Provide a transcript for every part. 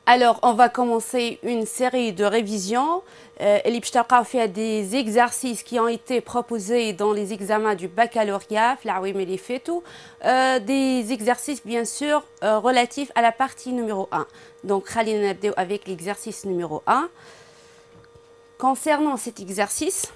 Alors, on va commencer une série de révisions. Il y a des exercices qui ont été proposés dans les examens du baccalauréat, des exercices bien sûr relatifs à la partie numéro 1. Donc, avec l'exercice numéro 1. Concernant cet exercice,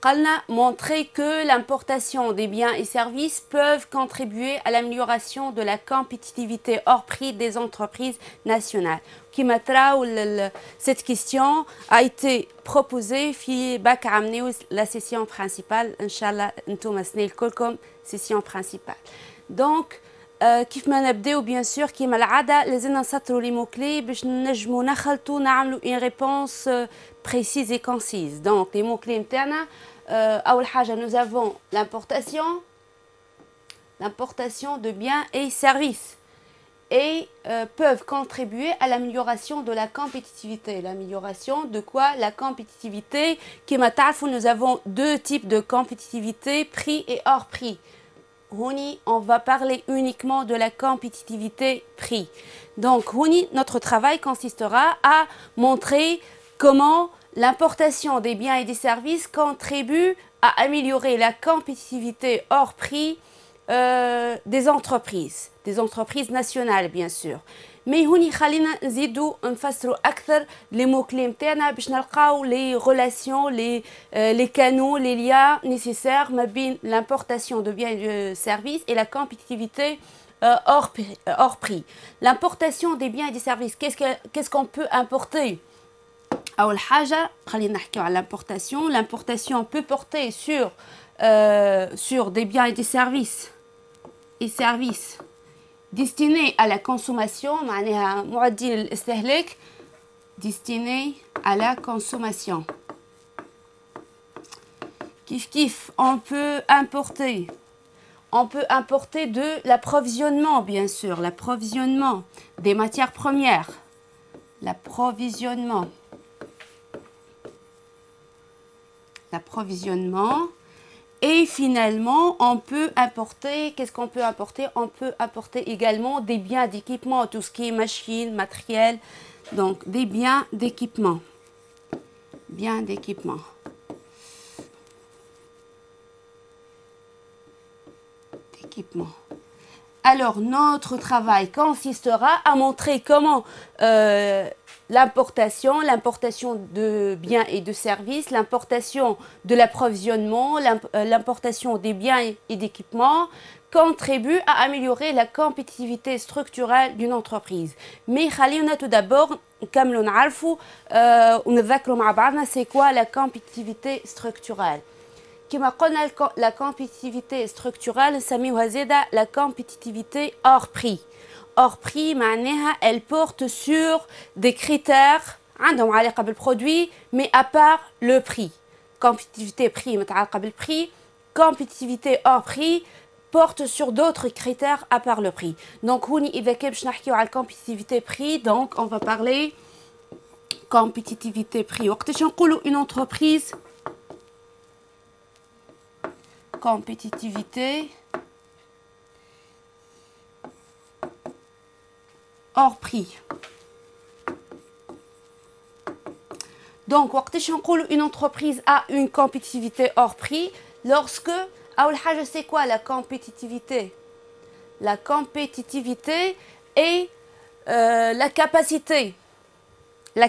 Qalna montrer que l'importation des biens et services peuvent contribuer à l'amélioration de la compétitivité hors prix des entreprises nationales. Cette question a été proposée dans la session principale. Inch'Allah, comme session principale. Donc, كيف ما نبداو bien sûr كيما العاده لازمنا نسطروا لي موكلي باش نجموا نخلطوا نعملوا une réponse précise et concise. Donc les mots clés نتاعنا اول حاجه nous avons l'importation de biens et services et peuvent contribuer à l'amélioration de la compétitivité. L'amélioration de quoi? La compétitivité. كيما تعرفوا nous avons deux types de compétitivité, prix et hors prix. On va parler uniquement de la compétitivité prix. Donc, notre travail consistera à montrer comment l'importation des biens et des services contribue à améliorer la compétitivité hors prix des entreprises nationales bien sûr. Mais خلينا نزيدوا نفسروا أكثر les mots-clés نتاعنا باش نلقاو les relations, les canaux, les liens nécessaires ما بين l'importation de biens et de services et la compétitivité hors prix. L'importation des biens et des services, qu'est-ce qu'on peut importer? أول حاجة خلينا نحكيو على l'importation. L'importation peut porter sur des biens et des services destinés à la consommation, معناها معدل الاستهلاك destinés à la consommation. Kif, on peut importer de l'approvisionnement bien sûr, l'approvisionnement des matières premières, l'approvisionnement. Et finalement, on peut importer, qu'est-ce qu'on peut importer? On peut importer également des biens d'équipement, tout ce qui est machines, matériel, donc des biens d'équipement. Biens d'équipement. Alors, notre travail consistera à montrer comment l'importation de biens et de services, l'importation de l'approvisionnement, l'importation des biens et d'équipements contribue à améliorer la compétitivité structurelle d'une entreprise. Mais خلينا tout d'abord نكملوا نعرفوا ونتذكروا مع بعضنا c'est quoi la compétitivité structurelle. كما قلنا la compétitivité structurelle نسميوها زاده la compétitivité hors prix. Hors prix معناها elle porte sur des critères عندهم علاقه بالبرودوي mais à part le prix. Compétitivité prix متعلقه بالprix, compétitivité hors prix porte sur d'autres critères à part le prix. Donc اذا كان باش نحكيو على compétitivité prix, donc on va parler compétitivité prix. وقتاش نقولوا une entreprise compétitivité hors prix. Donc, une entreprise a une compétitivité hors prix lorsque, c'est quoi la compétitivité? La compétitivité est la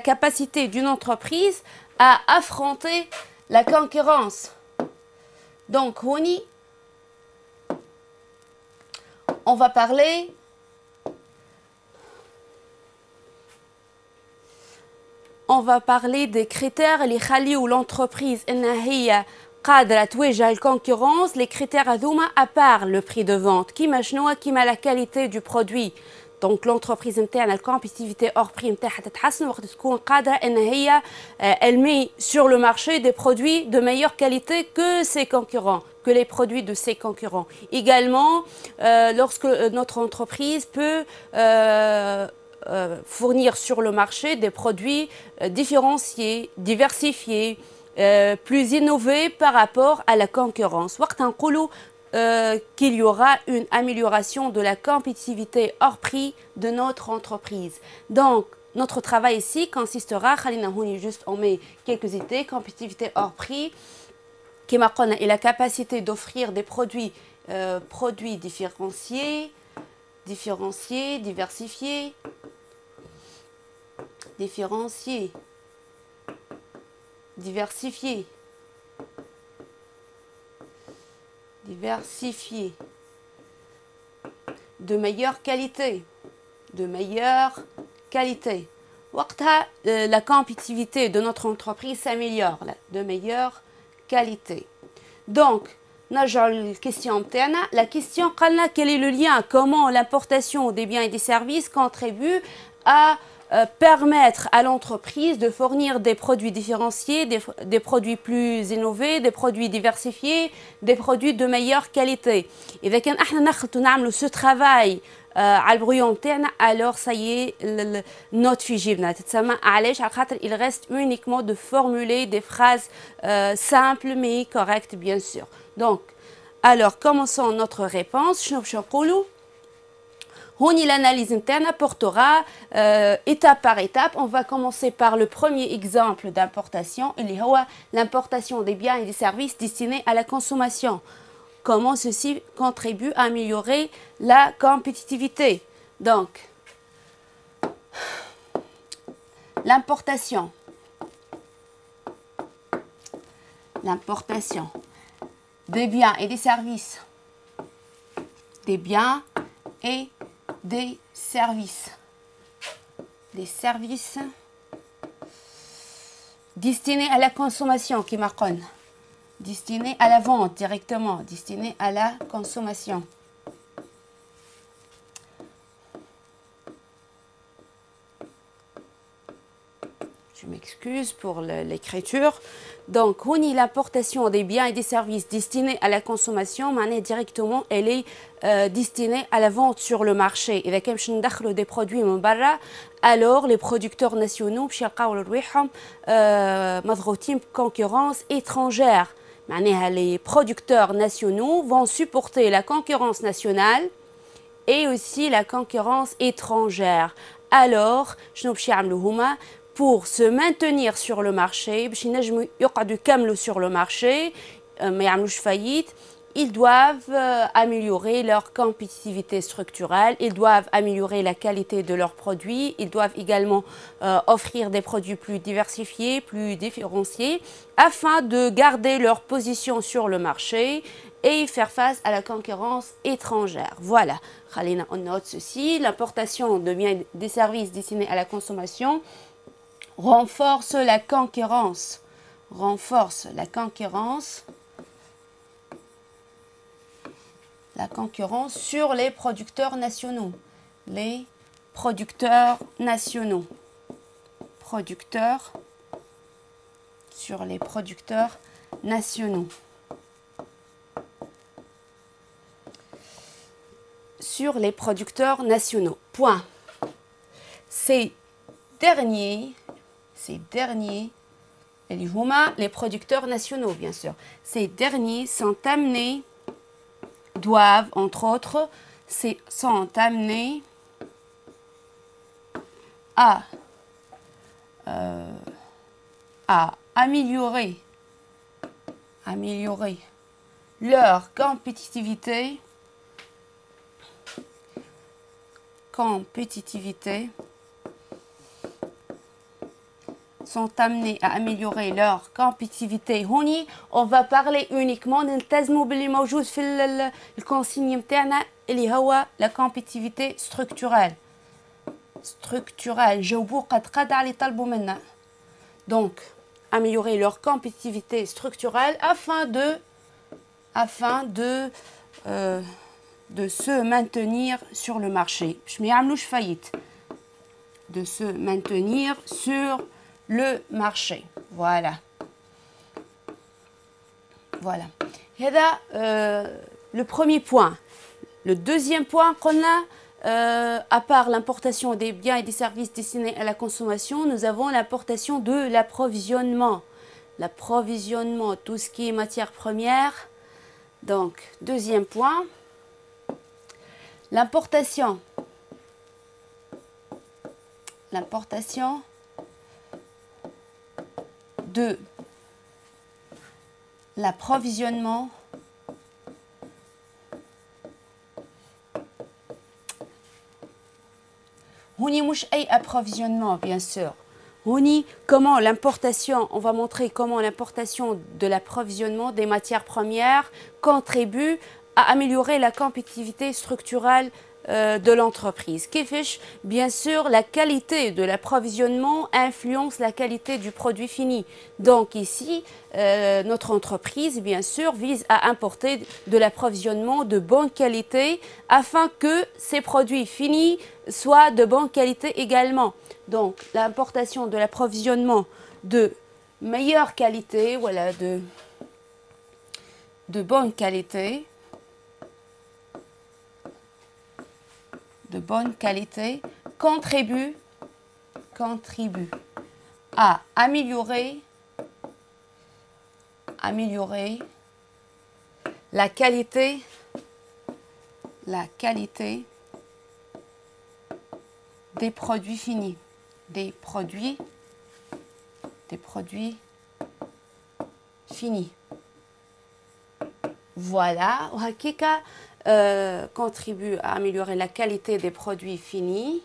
capacité d'une entreprise à affronter la concurrence. Donc, on va parler des critères اللي يخليو l'entreprise انها هي قادرة تواجه الكونكورونس. Les critères هذوما à part le prix de vente كيما شنو كيما la qualité du produit. Donc l'entreprise نتاعنا الكومبيتيتيفيتي hors prix نتاعها تتحسن وقت تكون قادرة ان هي elle met sur le marché des produits de meilleure qualité que ses concurrents, que les produits de ses concurrents. Également lorsque notre entreprise peut fournir sur le marché des produits différenciés, diversifiés, plus innovés par rapport à la concurrence. Qu'il y aura une amélioration de la compétitivité hors prix de notre entreprise. Donc, notre travail ici consistera, juste on met quelques idées, compétitivité hors prix, qui et la capacité d'offrir des produits différenciés, diversifiés, de meilleure qualité, la compétitivité de notre entreprise s'améliore, de meilleure qualité. Donc, la question, quel est le lien, comment l'importation des biens et des services contribue à permettre à l'entreprise de fournir des produits différenciés, des produits plus innovés, des produits diversifiés, des produits de meilleure qualité. Et avec ce travail alors ça y est, notre fille il reste uniquement de formuler des phrases simples mais correctes bien sûr. Donc, alors commençons notre réponse. L'analyse interne apportera étape par étape. On va commencer par le premier exemple d'importation, l'importation des biens et des services destinés à la consommation. Comment ceci contribue à améliorer la compétitivité. Donc, l'importation des biens et des services. Des biens et des services destinés à la consommation qui marquent, destinés à la vente directement, destinés à la consommation. Je m'excuse pour l'écriture. Donc, l'importation des biens et des services destinés à la consommation, directement, elle est destinée à la vente sur le marché. Et avec des produits alors les producteurs nationaux concurrence étrangère. Les producteurs nationaux vont supporter la concurrence nationale et aussi la concurrence étrangère. Alors, pour se maintenir sur le marché, sur le marché, ils doivent améliorer leur compétitivité structurelle, ils doivent améliorer la qualité de leurs produits, ils doivent également offrir des produits plus diversifiés, plus différenciés, afin de garder leur position sur le marché et faire face à la concurrence étrangère. Voilà, on note ceci, l'importation de biens et des services destinés à la consommation renforce la concurrence sur les producteurs nationaux. Sur les producteurs nationaux. Point. Ces derniers, les producteurs nationaux, bien sûr. Ces derniers sont amenés, doivent, entre autres, sont amenés à améliorer leur compétitivité sont amenés à améliorer leur compétitivité. On va parler uniquement نلتزموا باللي موجود في الكونسيني نتاعنا اللي هو la compétitivité structurelle. جاوبوا قد على طلبوا منا. Donc, améliorer leur compétitivité structurelle afin de se maintenir sur le marché. De se maintenir sur le marché. Voilà. Le premier point. Le deuxième point qu'on a, à part l'importation des biens et des services destinés à la consommation, nous avons l'importation de l'approvisionnement. L'approvisionnement, tout ce qui est matière première. Donc, deuxième point, l'importation. L'importation de l'approvisionnement هوني مش أي approvisionnement bien sûr. هوني comment l'importation, on va montrer comment l'importation de l'approvisionnement des matières premières contribue à améliorer la compétitivité structurelle de l'entreprise. كيفاش bien sûr la qualité de l'approvisionnement influence la qualité du produit fini. Donc ici notre entreprise bien sûr vise à importer de l'approvisionnement de bonne qualité afin que ces produits finis soient de bonne qualité également. Donc l'importation de l'approvisionnement de meilleure qualité, voilà, de bonne qualité, contribue à améliorer la qualité des produits finis, des produits finis. Voilà, Hakika contribue à améliorer la qualité des produits finis,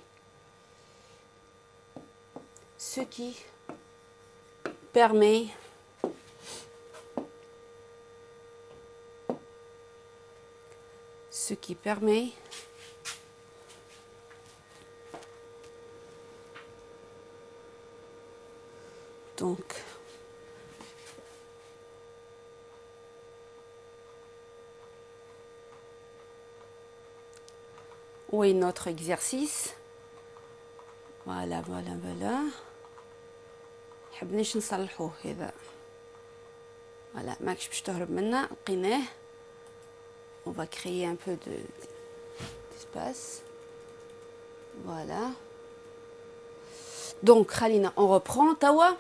ce qui permet donc où est notre exercice? Voilà. حبناش نصلحوه هذا. Voilà, ماكش باش تهرب منا لقيناه. On va créer un peu d'espace. Voilà. Donc خلينا on reprend توا.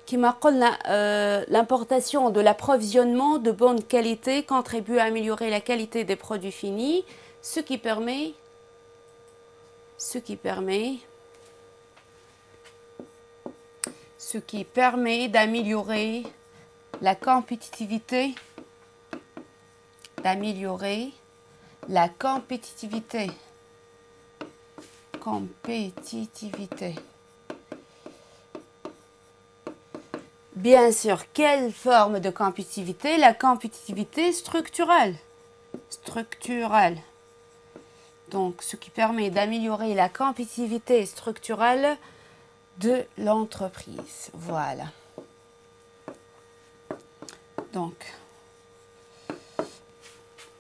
كما قلنا l'importation de l'approvisionnement de bonne qualité contribue à améliorer la qualité des produits finis, ce qui permet d'améliorer la compétitivité Bien sûr, quelle forme de compétitivité? La compétitivité structurelle. Donc, ce qui permet d'améliorer la compétitivité structurelle de l'entreprise. Voilà. Donc,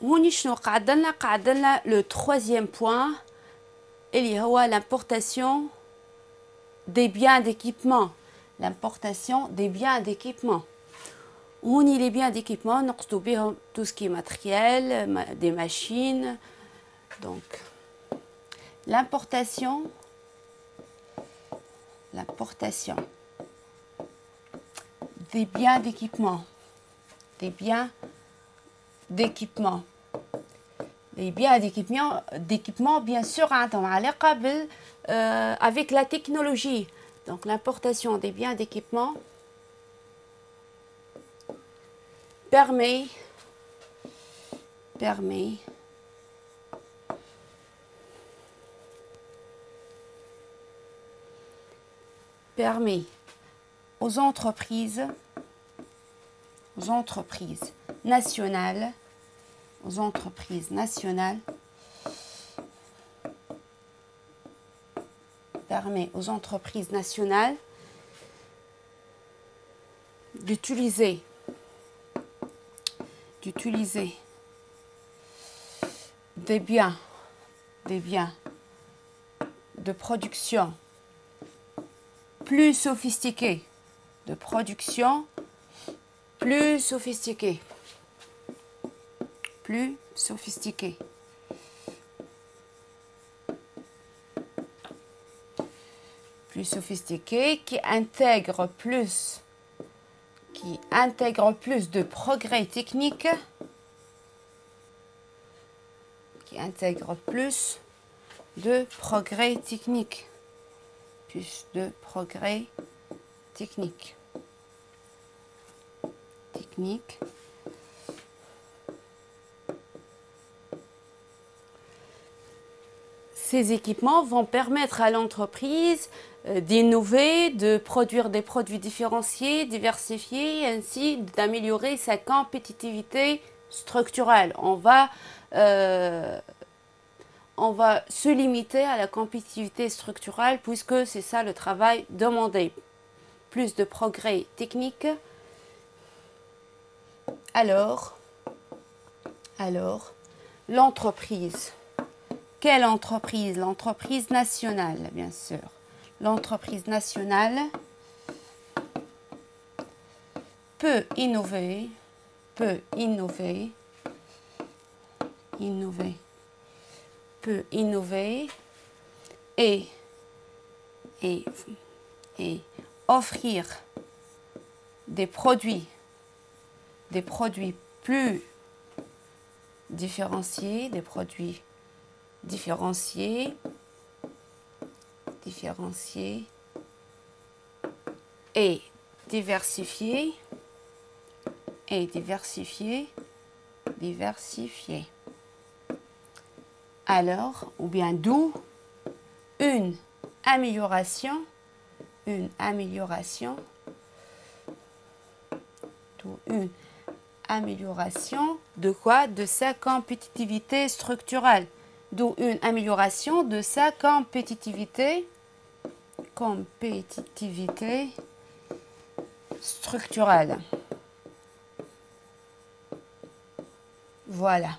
le troisième point, il y a l'importation des biens d'équipement. L'importation des biens d'équipement. Les biens d'équipement, tout ce qui est matériel, des machines. Donc, l'importation des biens d'équipement. Les biens d'équipement, bien sûr, avec la technologie. Donc, l'importation des biens d'équipement permet aux entreprises nationales d'utiliser des biens de production plus sophistiqués, plus sophistiqué, qui intègre plus de progrès techniques, qui intègre plus de progrès techniques, plus de progrès techniques. Ces équipements vont permettre à l'entreprise d'innover, de produire des produits différenciés, diversifiés, ainsi d'améliorer sa compétitivité structurelle. On va se limiter à la compétitivité structurelle puisque c'est ça le travail demandé. Plus de progrès techniques. Alors, l'entreprise. Quelle entreprise? L'entreprise nationale, bien sûr. L'entreprise nationale peut innover, et offrir des produits plus différenciés, et diversifiés, Alors, ou bien d'où une amélioration de quoi? De sa compétitivité structurelle. D'où une amélioration de sa compétitivité structurelle. Voilà.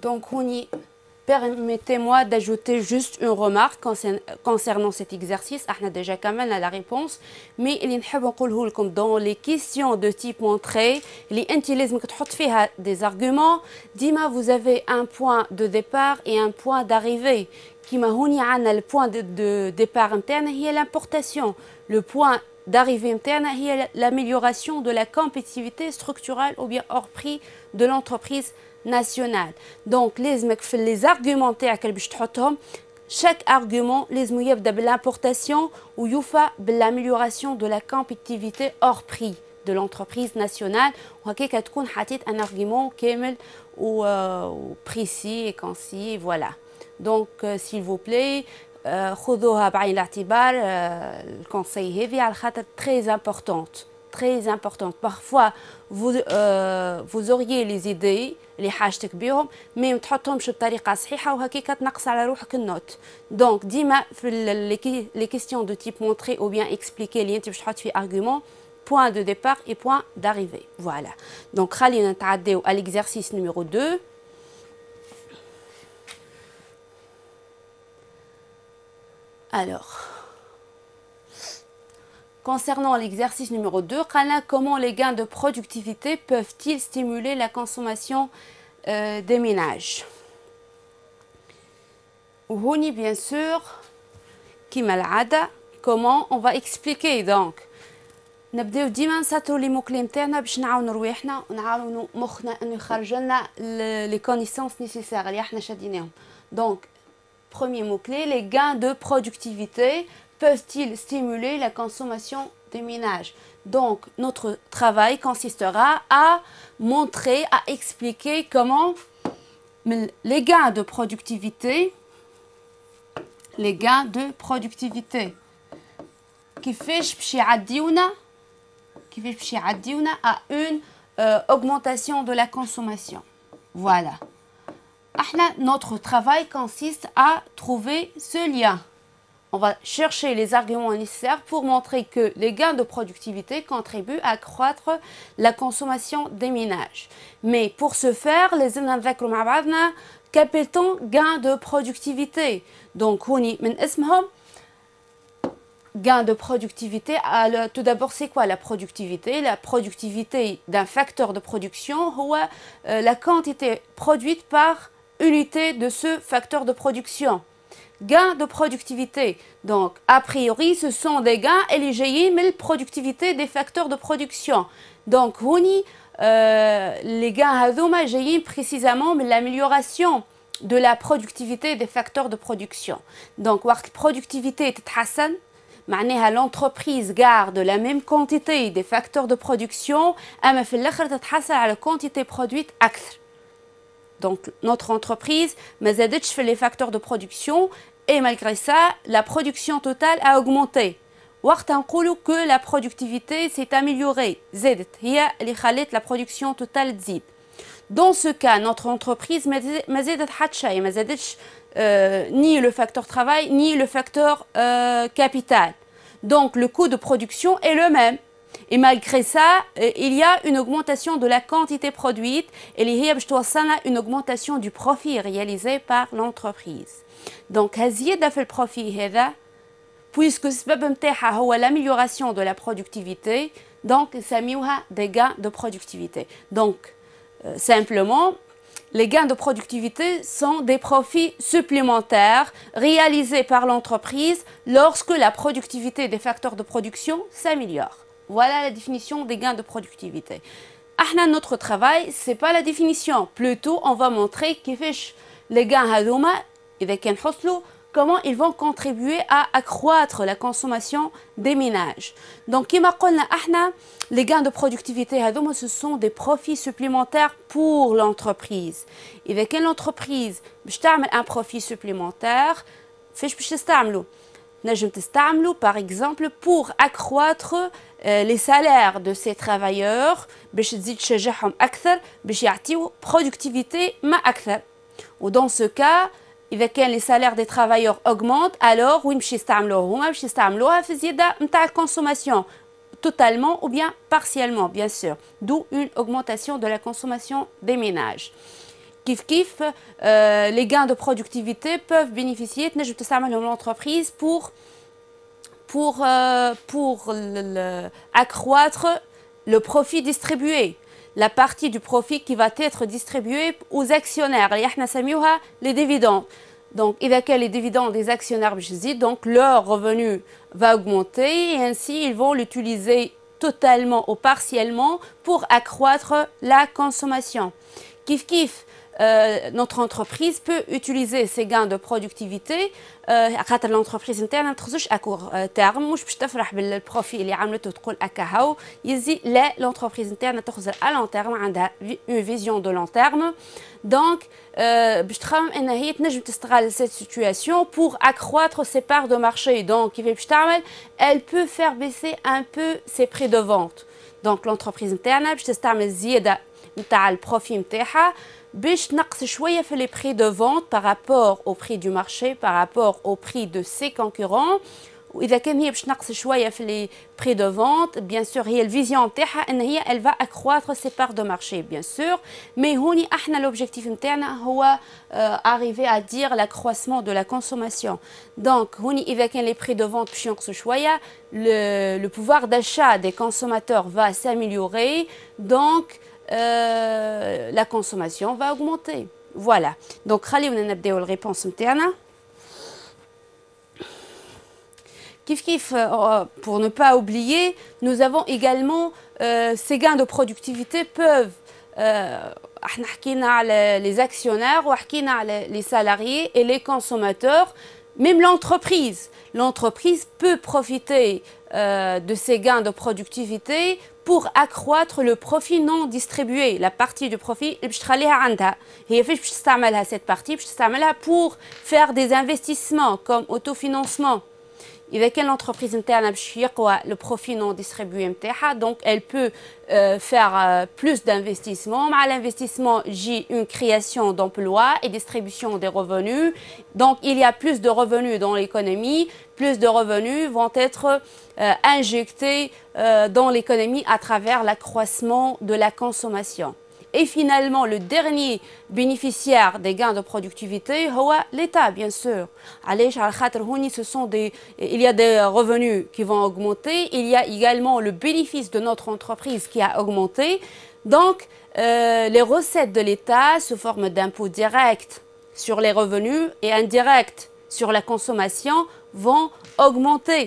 Donc, permettez-moi d'ajouter juste une remarque concernant cet exercice. On a déjà quand même la réponse, mais dans les questions de type montré, des arguments, dima vous avez un point de départ et un point d'arrivée. Le point de départ interne est l'importation. Le point d'arrivée interne est l'amélioration de la compétitivité structurelle ou bien hors prix de l'entreprise nationale. Donc, les arguments chaque argument لازم يبدا بالimportation ou يوفى بالamélioration de la compétitivité hors prix de l'entreprise nationale. وهكاك تكون حطيت un argument كامل ou précis et concis. Voilà. Donc, s'il vous plaît, خذوها بعين الاعتبار الكونساي هذه على خاطر très importante. Parfois, vous auriez les idées اللي حاجتك بيهم مي ما تحطهمش بطريقه صحيحه وهكاك تنقص على روحك النوت. دونك ديما في les questions de type montré ou bien expliquer اللي انت باش تحط فيه argument, point de départ et point d'arrivée. Voilà. Donc خلينا نتعداو à l'exercice numéro 2. Alors, concernant l'exercice numéro 2, comment les gains de productivité peuvent-ils stimuler la consommation des ménages? Ou bien sûr, comment on va expliquer donc? نبداو ديما نسطروا لي موكلي نتاعنا باش نعاونوا رواحنا ونعاونوا مخنا انه يخرج لنا لي كونيسونس نيسيسير اللي احنا شاديناهم. Donc, premier mot-clé, les gains de productivité peuvent-ils stimuler la consommation des ménages? Donc, notre travail consistera à montrer, à expliquer comment les gains de productivité, كيفاش باش يعديونا à une augmentation de la consommation. Voilà. Notre travail consiste à trouver ce lien. On va chercher les arguments nécessaires pour montrer que les gains de productivité contribuent à accroître la consommation des ménages. Mais pour ce faire, les qu'appelle-t-on gains de productivité? Donc, gain de productivité. Tout d'abord, c'est quoi la productivité? La productivité d'un facteur de production, la quantité produite par unité de ce facteur de production. gains de productivité. Donc, a priori, ce sont des gains éligibles mais la productivité des facteurs de production. Donc, les gains هذوما جايين précisément de l'amélioration de la productivité des facteurs de production. Donc, la productivité تتحسن معناها l'entreprise garde la même quantité des facteurs de production أما في الآخر تتحصل على quantité produite أكثر. Donc, notre entreprise ما زادتش في les facteurs de production et malgré ça, la production totale a augmenté. وقت نقولوا que la productivité s'est améliorée. زادت هي اللي خلت la production totale تزيد. Dans ce cas, notre entreprise ما زادت حتى شيء، ما زادتش ni le facteur travail ni le facteur capital. Donc le coût de production est le même. Et malgré ça, il y a une augmentation de la quantité produite et il y a une augmentation du profit réalisé par l'entreprise. Donc, هزيادة في البروفي هذا puisque السبب نتاعها هو l'amélioration de la productivité, donc نسميوها des gains de productivité. Donc, simplement, les gains de productivité sont des profits supplémentaires réalisés par l'entreprise lorsque la productivité des facteurs de production s'améliore. Voilà la définition des gains de productivité. Notre travail, ce n'est pas la définition. Plutôt, on va montrer les gains هذوما إذا كان حصلوا comment ils vont contribuer à accroître la consommation des ménages. Donc, كما قلنا les gains de productivité هذوما ce sont des profits supplémentaires pour l'entreprise. إذا كان l'entreprise باش تعمل un profit supplémentaire فاش باش تستعملوا؟ نجم تستعملوا par exemple pour accroître les salaires de ces travailleurs باش تزيد تشجعهم أكثر باش يعطيو productivité ما أكثر. Ou dans ce cas, إذا كان les salaires des travailleurs augmentent, alors وين باش يستعملوها هما؟ باش يستعملوها في الزيادة نتاع الconsommation totalement ou bien partiellement, bien sûr. D'où une augmentation de la consommation des ménages. Kif, les gains de productivité peuvent bénéficier de l'entreprise pour accroître le profit distribué. La partie du profit qui va être distribuée aux actionnaires. Les dividendes. Donc, il y a les dividendes des actionnaires, donc leur revenu va augmenter et ainsi ils vont l'utiliser totalement ou partiellement pour accroître la consommation. Kif, notre entreprise peut utiliser ces gains de productivité خاطر l'entreprise نتاعنا ما تخرجش à court terme مش باش تفرح بالبروفي اللي عملته تقول اكا هاو يزي لا l'entreprise نتاعنا تخرج à long terme عندها une vision de long terme donc باش تخمم ان هي تنجم تستغل cette situation pour accroître ses parts de marché donc كيف باش تعمل elle peut faire baisser un peu ses prix de vente donc l'entreprise نتاعنا باش تستعمل زياده نتاع البروفي نتاعها باش تنقص شويه في les prix de vente par rapport au prix du marché par rapport au prix de ses concurrents واذا كان هي باش تنقص شويه في les prix de vente bien sûr هي الفيزيون نتاعها ان هي elle va accroître ses parts de marché bien sûr mais هوني احنا l'objectif نتاعنا هو arriver à dire l'accroissement de la consommation donc هوني اذا كان les prix de vente باش ينقصوا شويه le pouvoir d'achat des consommateurs va s'améliorer donc la consommation va augmenter. Voilà. Donc, خلينا نبداو الريبونس نتاعنا. Kif, pour ne pas oublier, nous avons également ces gains de productivité peuvent احنا حكينا على les actionnaires وحكينا على les salariés et les consommateurs. Même l'entreprise peut profiter de ces gains de productivité pour accroître le profit non distribué, la partie du profit اللي باش تخليها عندها. هي فاش باش تستعملها cette partie باش تستعملها pour faire des investissements comme autofinancement. إذا كان l'entreprise نتاعنا باش يقوى le profit non distribué نتاعها donc elle peut faire plus d'investissements. مع l'investissement j'ai une création d'emplois et distribution des revenus. Donc il y a plus de revenus dans l'économie, plus de revenus vont être injectés dans l'économie à travers l'accroissement de la consommation. Et finalement, le dernier bénéficiaire des gains de productivité, c'est l'État, bien sûr. Il y a des revenus qui vont augmenter. Il y a également le bénéfice de notre entreprise qui a augmenté. Donc, les recettes de l'État sous forme d'impôts directs sur les revenus et indirects sur la consommation vont augmenter.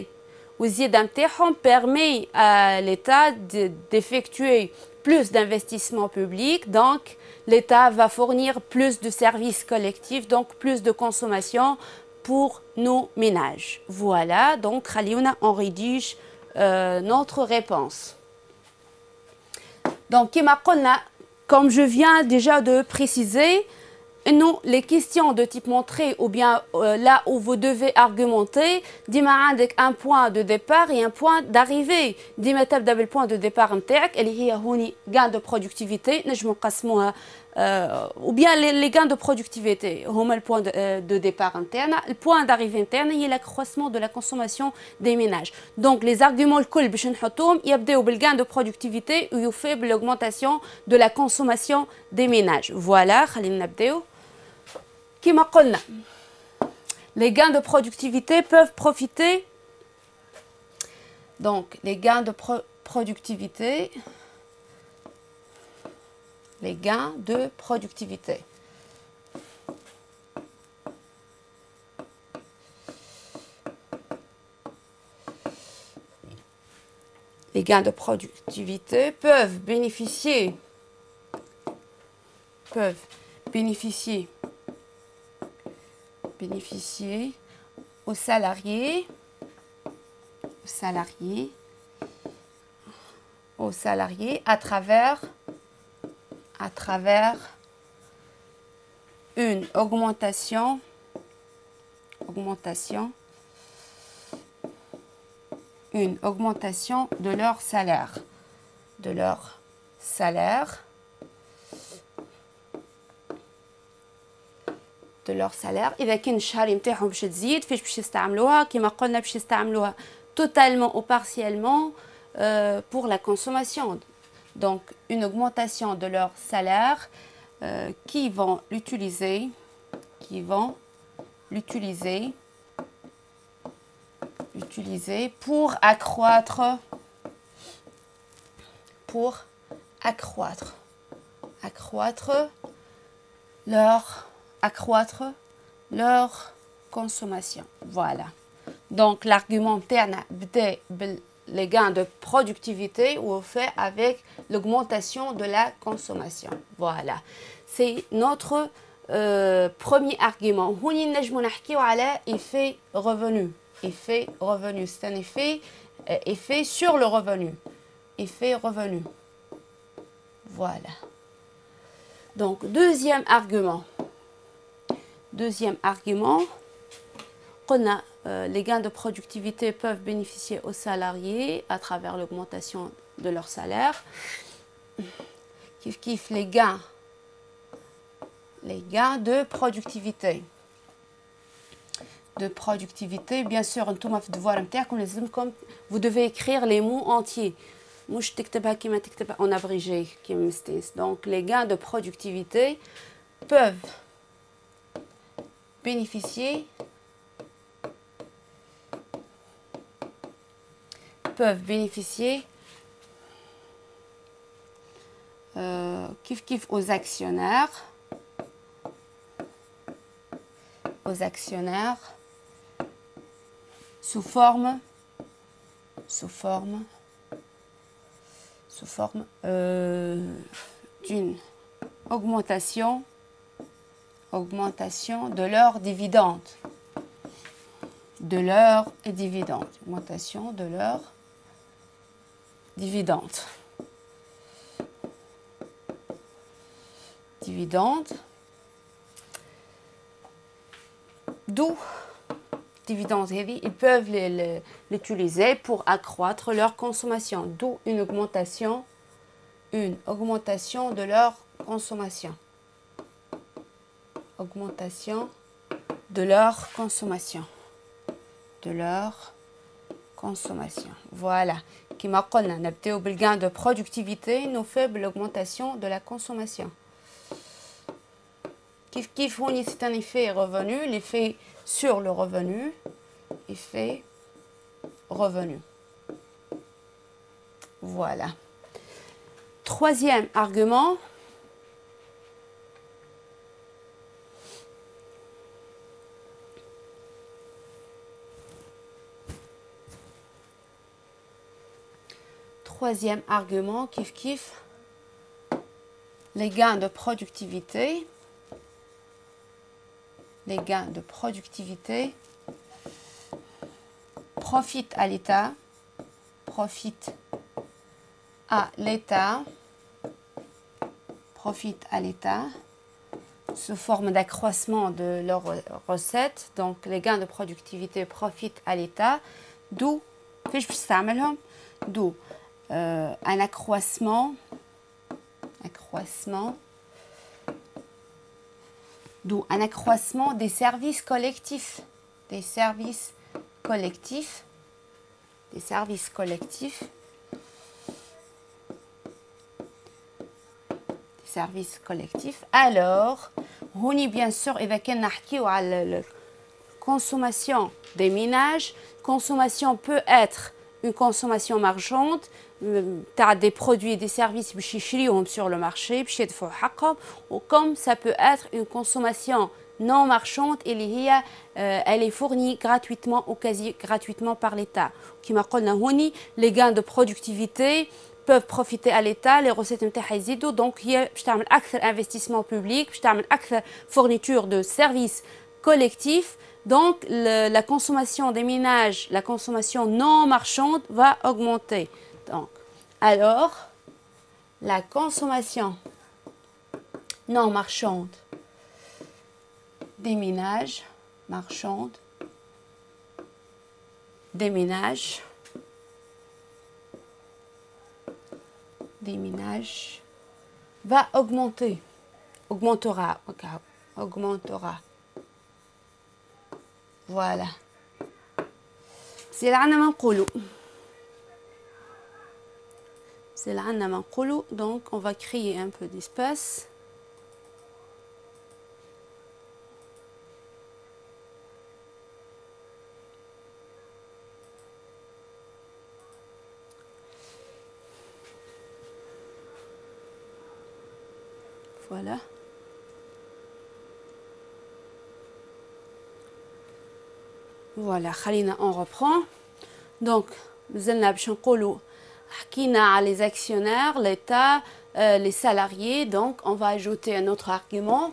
والزيادة نتاعهم permet à l'État d'effectuer plus d'investissements publics, donc l'État va fournir plus de services collectifs, donc plus de consommation pour nos ménages. Voilà, donc on rédige notre réponse. Donc, comme je viens déjà de préciser, non, les questions de type montré ou bien là où vous devez argumenter, ديما عندك un point de départ et un point d'arrivée. ديما تبدا بالpoint de départ نتاعك اللي هي هوني gain de productivité نجمو نقسموها ou bien les gains de productivité هما le point de départ interne, le point d'arrivée interne هي l'accroissement de la consommation des ménages. Donc les arguments الكل باش نحطوهم يبداو بالgain de productivité ويوفي بالاugmentation de la consommation des ménages. Voilà, خلينا نبداو. كما قلنا les gains de productivité peuvent profiter, donc les gains de productivité, les gains de productivité. Les gains de productivité peuvent bénéficier aux salariés à travers une augmentation de leur salaire, إذا كان الشهري نتاعهم باش تزيد فاش باش يستعملوها كما قلنا باش يستعملوها totalement ou partiellement pour la consommation. Donc une augmentation de leur salaire qui vont l'utiliser pour accroître leur consommation. Voilà. Donc l'argument interne les gains de productivité ou fait avec l'augmentation de la consommation. Voilà. C'est notre premier argument. هوني نجمو نحكيو على effet revenu. C'est un effet sur le revenu. Effet revenu. Voilà. Donc deuxième argument. Les gains de productivité peuvent bénéficier aux salariés à travers l'augmentation de leur salaire. Les gains de productivité. Bien sûr, vous devez écrire les mots entiers. En abrégé. Donc, les gains de productivité peuvent bénéficier aux actionnaires sous forme d'une augmentation de leurs dividendes. Augmentation de leurs dividendes. D'où dividendes, ils peuvent l'utiliser pour accroître leur consommation. D'où une augmentation de leur consommation. Voilà. كما قلنا نبداو بالgain de productivité nous fait l'augmentation de la consommation. كيف هوني c'est un effet revenu, l'effet sur le revenu, effet revenu. Voilà. Troisième argument. troisième argument, kif, les gains de productivité. Les gains de productivité profitent à l'État. Profitent à l'État. Profitent à l'État sous forme d'accroissement de leurs recettes. Donc, les gains de productivité profitent à l'État. D'où un accroissement des services collectifs. Des services collectifs. Alors, on y bien sûr, إذا كان نحكيو على consommation des ménages, consommation peut être une consommation marchande, tu as des produits et des services باش يشريوهم sur le marché باش يدفعوا حقهم, ou comme ça peut être une consommation non marchande اللي هي elle est fournie gratuitement ou quasi gratuitement par l'État. كما قلنا هوني les gains de productivité peuvent profiter à l'État, les recettes نتاعها يزيدوا, donc هي باش تعمل أكثر investissement public, باش تعمل أكثر fourniture de services collectifs. Donc la consommation des ménages, la consommation non marchande va augmenter. Donc, alors, la consommation non marchande des ménages, va augmentera. Voilà. C'est là ما نقولوا. Donc on va créer un peu d'espace. Voilà. Voilà, Khalina, on reprend. Donc, حكينا على les actionnaires, l'État, les salariés. Donc, on va ajouter un autre argument.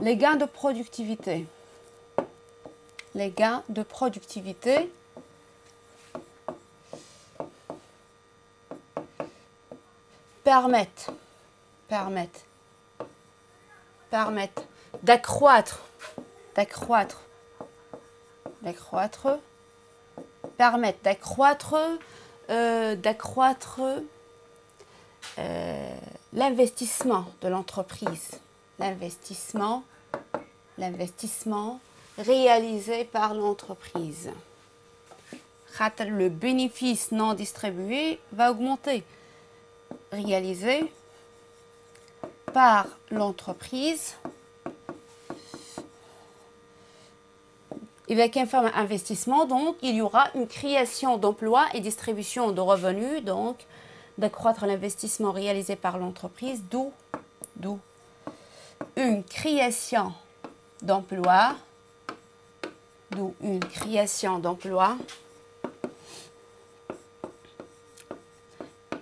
Les gains de productivité. Les gains de productivité permettent d'accroître l'investissement de l'entreprise, l'investissement réalisé par l'entreprise. Le bénéfice non distribué va augmenter, réalisé par l'entreprise. Avec un fameux investissement, donc il y aura une création d'emplois et distribution de revenus, donc d'accroître l'investissement réalisé par l'entreprise, d'où une création d'emplois,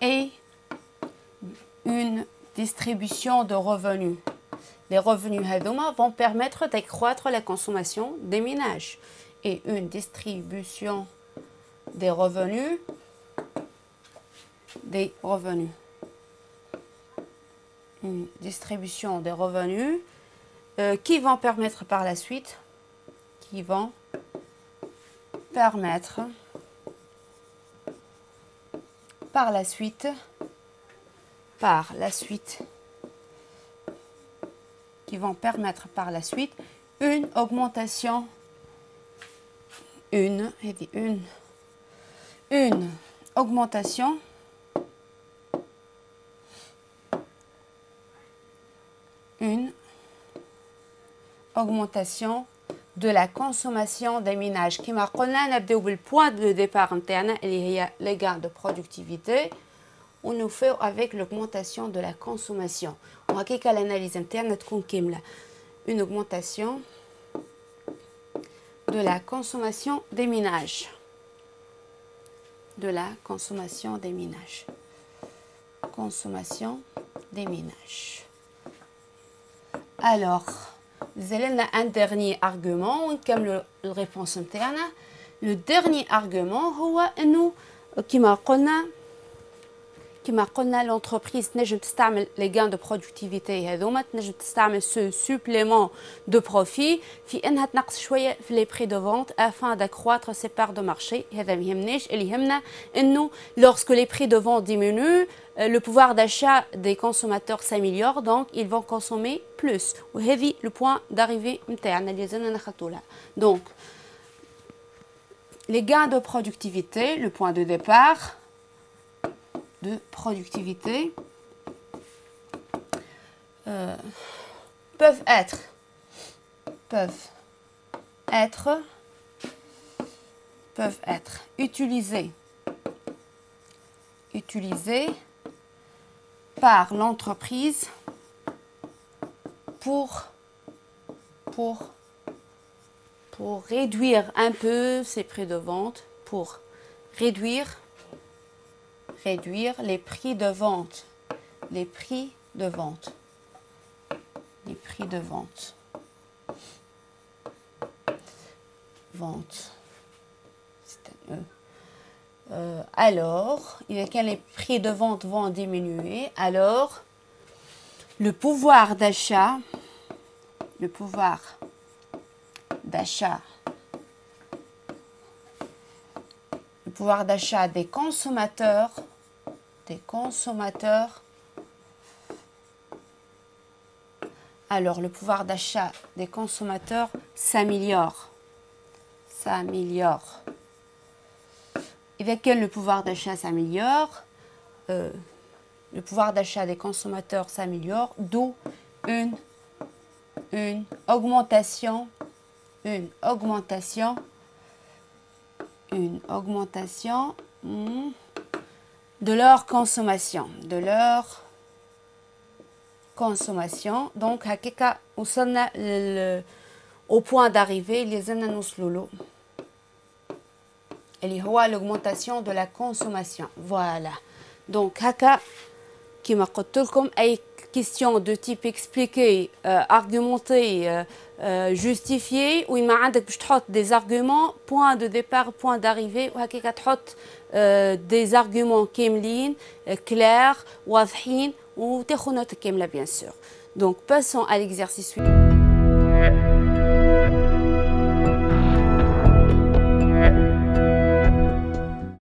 et une distribution de revenus. Les revenus vont permettre d'accroître la consommation des ménages, et une distribution des revenus, une distribution des revenus qui vont permettre par la suite, une augmentation, une augmentation de la consommation des ménages. كما قلنا نبداو بالpoint de départ نتاعنا اللي هي les gains de productivité. On nous fait avec l'augmentation de la consommation. وهكاك l'analyse interne تكون كاملة. Une augmentation de la consommation des ménages. consommation des ménages. Alors, vous allez avoir un dernier argument, comme la réponse interne. Le dernier argument, c'est que, كما قلنا l'entreprise تنجم تستعمل les gains de productivité هذوما تنجم تستعمل ce supplément de profit في انها تنقص شويه في les prix de vente afin d'accroître ses parts de marché. هذا ما يهمناش، اللي يهمنا انه lorsque les prix de vente diminuent le pouvoir d'achat des consommateurs s'améliore, donc ils vont consommer plus. وهذه le point d'arrivée نتاعنا اللي لازمنا نخططوا لها. Donc les gains de productivité, le point de départ de productivité peuvent être utilisés par l'entreprise pour réduire un peu ses prix de vente, pour réduire les prix de vente, alors, quand les prix de vente vont diminuer, alors le pouvoir d'achat des consommateurs alors le pouvoir d'achat des consommateurs s'améliore. Et avec le pouvoir d'achat s'améliore, le pouvoir d'achat des consommateurs s'améliore, d'où une augmentation de leur consommation. Donc, au point d'arrivée, les annonces l'augmentation de la consommation. Voilà. Donc, كما قلت لكم أي question de type expliquer, argumenter, justifier وما عندك باش تحط des arguments, point de départ, point d'arrivée وهكاك تحط des arguments كاملين clairs واضحين وتاخذ نوت كاملة bien sûr. Donc passons à l'exercice suivant.